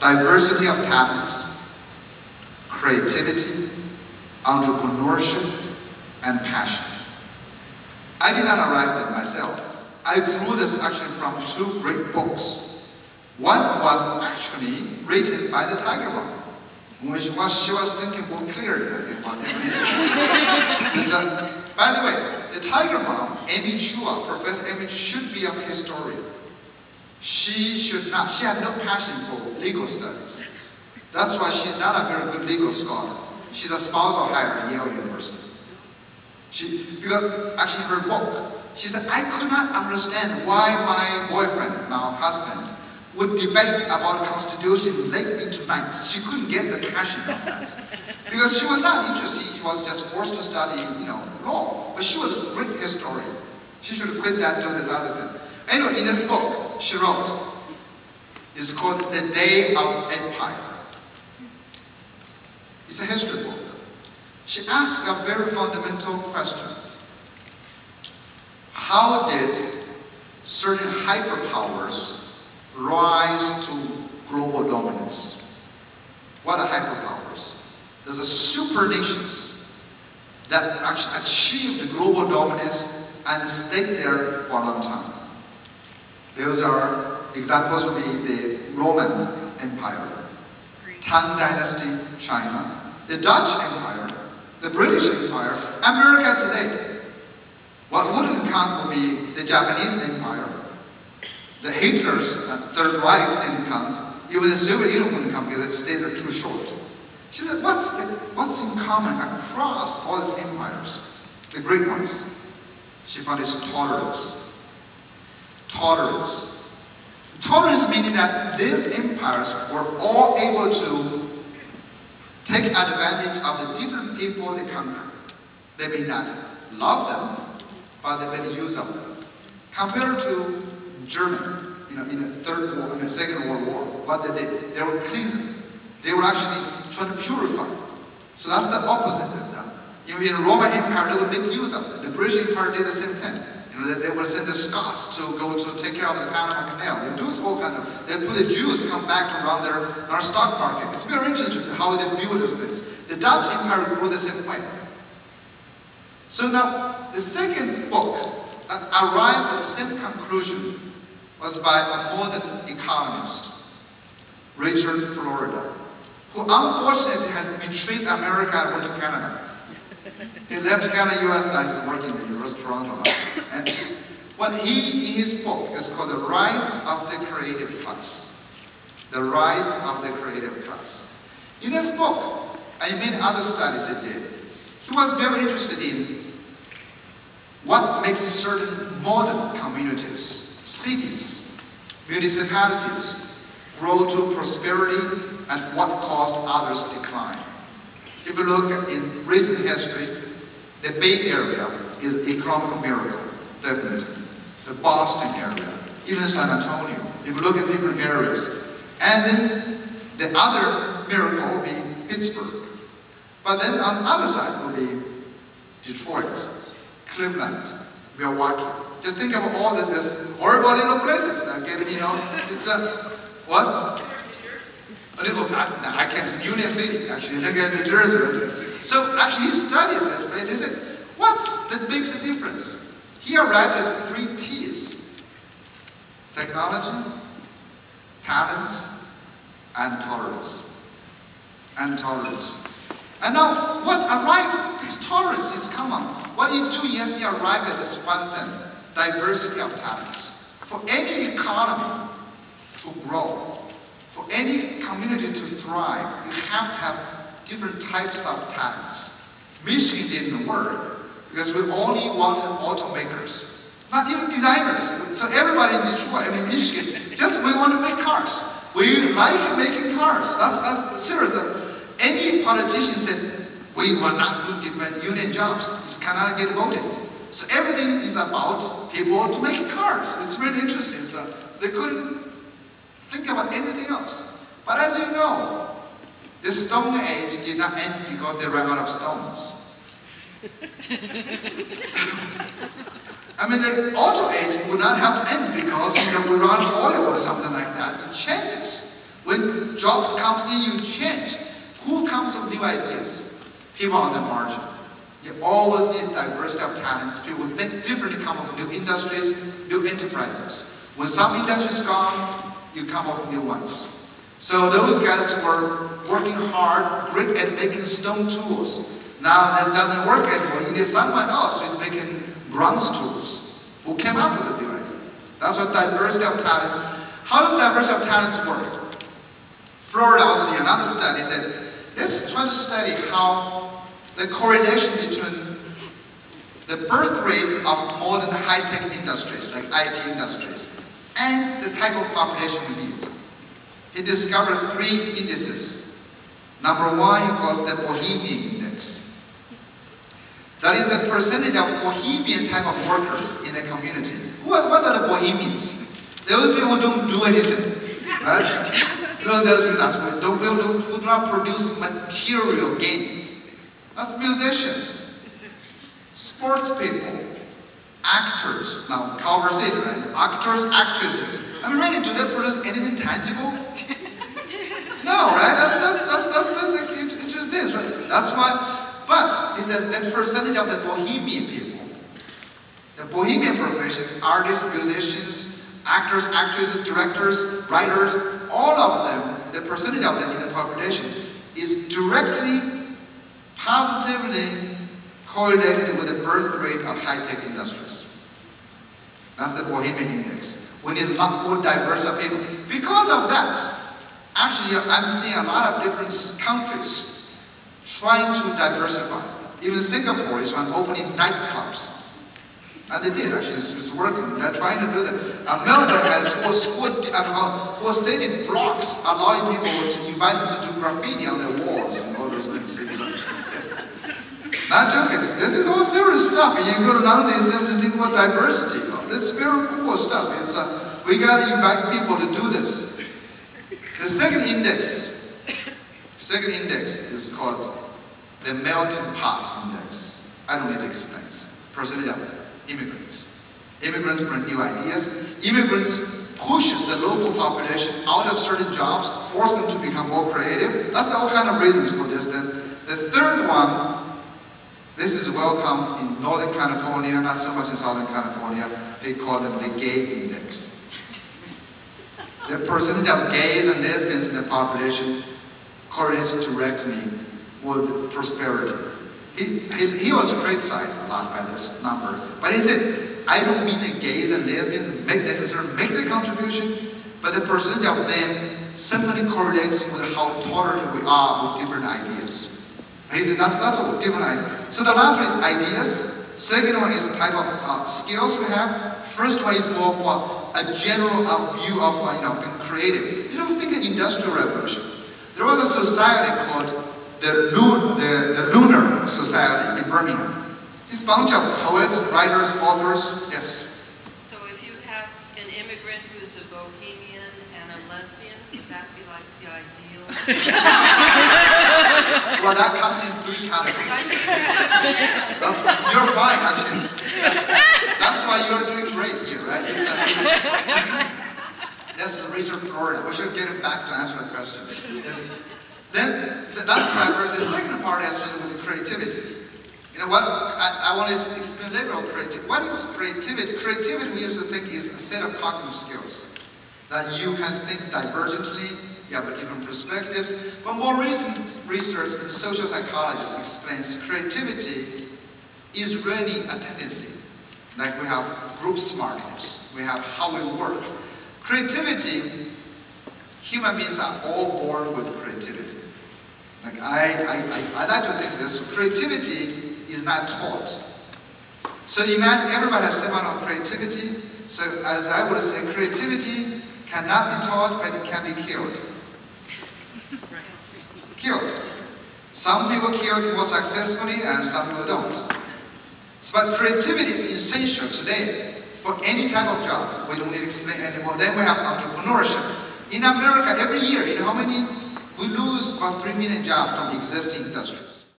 diversity of talents, creativity, entrepreneurship, and passion. I did not arrive at myself. I drew this actually from two great books. One was actually written by the Tiger Mom, which she was thinking more clearly, I think, what they read. By the way, the Tiger Mom, Amy Chua, Professor Amy, should be a historian. She had no passion for legal studies. That's why she's not a very good legal scholar. She's a spousal hire at Yale University. Because actually her book, she said, I could not understand why my boyfriend, now husband, would debate about the Constitution late into nights. She couldn't get the passion of that. Because she was not interested, she was just forced to study, law. But she was a great historian. She should quit that, do this other thing. Anyway, in this book, she wrote, it's called The Day of Empire. It's a history book. She asked a very fundamental question. How did certain hyperpowers rise to global dominance? What are hyperpowers? There's a super nations that actually achieved global dominance and stayed there for a long time. Those are examples would be the Roman Empire, Tang Dynasty, China, the Dutch Empire, the British Empire, America today. What wouldn't count would be the Japanese Empire, the Hitler's Third Reich didn't count, even the Soviet Union wouldn't count because it stayed there too short. She said, what's in common across all these empires, the great ones? She found this tolerance. Tolerance. Tolerance meaning that these empires were all able to take advantage of the different people they conquer. They may not love them, but they made use of them. Compared to Germany, in the Second World War, what they did, they were cleansing. They were actually trying to purify. So that's the opposite of them. In the Roman Empire, they would make use of it. The British Empire did the same thing. They would send the Scots to go to take care of the Panama Canal. They do all kinds of. They put the Jews come back to run our stock market. It's very interesting how they build those things. The Dutch Empire grew the same way. So now, the second book that arrived at the same conclusion was by a modern economist, Richard Florida, who unfortunately has betrayed America and went to Canada. He left Canada, US, now he's working in the University of Toronto. And what in his book is called The Rise of the Creative Class. The Rise of the Creative Class. In this book, and many other studies he did, he was very interested in what makes certain modern communities, cities, municipalities grow to prosperity and what caused others decline. If you look in recent history, the Bay Area is an economic miracle, definitely. The Boston area, even San Antonio, if you look at different areas. And then the other miracle will be Pittsburgh. But then on the other side will be Detroit, Cleveland, Milwaukee. Just think of all these horrible little places. It's what? I can't. Union City, actually. Look at New Jersey. Right? So actually, he studies this place. He said, what's that makes a difference? He arrived at 3 T's: technology, talents, and tolerance. And tolerance. And now, what arrives? Because tolerance is common. What you do, yes, you arrive at this one thing: diversity of talents. For any economy to grow, for any community to thrive, you have to have different types of talents. Michigan didn't work because we only wanted automakers, not even designers. So everybody in Detroit, Michigan, we want to make cars. We like making cars. That's serious. Any politician said, we will not do different union jobs. You cannot get voted. So everything is about people to make cars. It's really interesting. So they couldn't think about anything else. But as you know, the Stone Age did not end because they ran out of stones. The Auto Age would not have ended because we run out of oil or something like that. It changes. We When jobs comes in, you change. Who comes with new ideas? People on the margin. You always need diversity of talents. People think differently, come up with new industries, new enterprises. When some industry is gone, you come up with new ones. So those guys were working hard, great at making stone tools. Now that doesn't work anymore. You need someone else who's making bronze tools, who came up with a new idea. That's what diversity of talents. How does diversity of talents work? Florida also did another study, said, let's try to study how the correlation between the birth rate of modern high-tech industries, like IT industries, and the type of population we need. He discovered 3 indices. Number 1, he calls the Bohemian Index. That is the percentage of Bohemian type of workers in a community. What are the Bohemians? Those people who don't do anything, right? You know, those people who do not produce material gains. That's musicians, sports people, actors. Now, Culver City, right? Actors, actresses. I mean, really, do they produce anything tangible? No, right? That's the interesting, right? That's why. But he says that percentage of the Bohemian people, the Bohemian professions, artists, musicians, actors, actresses, directors, writers, all of them, the percentage of them in the population is directly, positively correlated with the birth rate of high-tech industries. That's the Bohemian Index. We need a lot more diverse people. Because of that, actually, I'm seeing a lot of different countries trying to diversify. Even Singapore is one opening nightclubs. And they did, actually, it's working. They're trying to do that. Melbourne has whole city blocks allowing people to invite them to do graffiti on their walls and all those things. It's, not joking. This is all serious stuff. And you go to London and think about diversity. This is very cool stuff. It's we got to invite people to do this. The second index is called the melting pot index. I don't need to explain. Percentage of immigrants. Immigrants bring new ideas. Immigrants pushes the local population out of certain jobs, force them to become more creative. That's all kind of reasons for this. The third one, this is welcome in Northern California, not so much in Southern California. They call them the gay index. The percentage of gays and lesbians in the population correlates directly with prosperity. He was criticized a lot by this number, but he said, I don't mean the gays and lesbians necessarily make the contribution, but the percentage of them simply correlates with how tolerant we are with different ideas. He said, that's a different idea. So the last one is ideas. Second one is type of skills we have. First one is more for a general view of being creative. You know, think of Industrial Revolution. There was a society called the Lunar Society in Birmingham. It's a bunch of poets, writers, authors. Yes? So if you have an immigrant who's a bohemian and a lesbian, would that be like the ideal? Well, that comes in 3 categories. You're fine, actually. That's why you're doing great here, right? That's Richard Florida. We should get him back to answer the question. Then, that's my first. The second part has to do with creativity. You know what? I want to explain a little about creativity. What is creativity? Creativity, we used to think, is a set of cognitive skills. That you can think divergently, you have different perspectives. But more recent research in social psychology explains creativity is really a tendency. Like we have group smartness, we have how we work. Creativity, human beings are all born with creativity. Like I like to think this, creativity is not taught. So imagine everybody has some amount of creativity. So as I would say, creativity cannot be taught, but it can be killed. Killed. Some people killed more successfully and some people don't. But creativity is essential today for any type of job. We don't need to explain anymore. Then we have entrepreneurship. In America, every year, you know how many? We lose about 3 million jobs from existing industries.